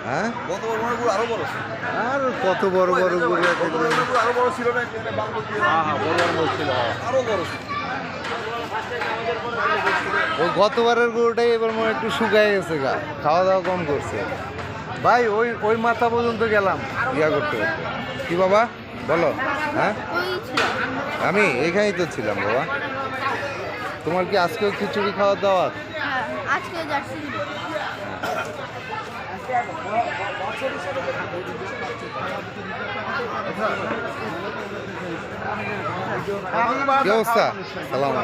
হ্যাঁ গতবার মনে হয় আরো বড় ছিল। আর কত বড় বড় গরু গতবার মনে হয় আরো বড় ছিল না, এখানে বাংলো দিয়ে বড় ছিল আরো বড় ছিল। ওই গতবারের গরুটাই এবার মনে হয় একটু শুকায় গেছে গা, খাওয়া দাওয়া কম করছে। ভাই ওই ওই মাথা পর্যন্ত গেলাম ইয়া করতে করতে। কি বাবা বলো? হ্যাঁ আমি এখানেই তো ছিলাম বাবা। তোমার কি আজকেও খিচুড়ি খাওয়ার দাওয়াত? আজকে জার্সি দিব। কি অবস্থা? সালাম।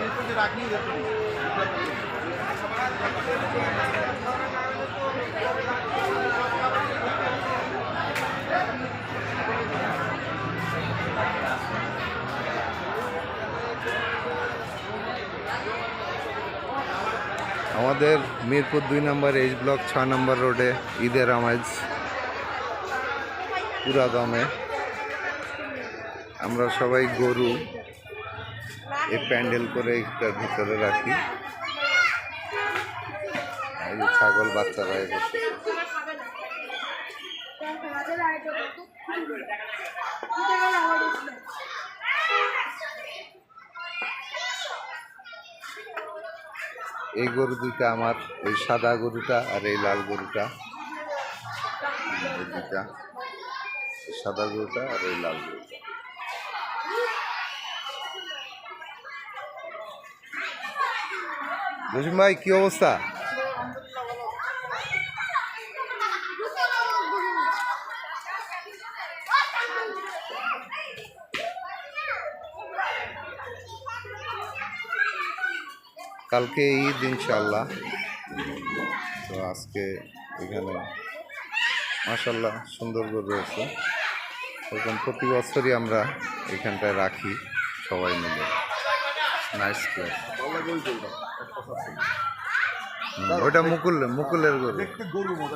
আমাদের মিরপুর 2 নম্বর এইচ ব্লক 6 নম্বর রোডে ঈদের আমেজ পুরা দমে। আমরা সবাই গরু এই প্যান্ডেল করে এটার ভিতরে রাখি। এই যে ছাগল বাচ্চারা বসে। এই গরু দুইটা আমার, ওই সাদা গরুটা আর এই লাল গরুটা। এই দুইটা, সাদা গরুটা আর এই লাল গরুটা। জসিম ভাই কি অবস্থা? কালকে ঈদ ইনশাআল্লাহ। তো আজকে এখানে মাশাআল্লাহ সুন্দর গরু রয়েছে। এরকম প্রতি বছরই আমরা এখানটায় রাখি সবাই মিলে। Nice place. ওইটা মুকুলের গরু। দেখতে গরুর মতো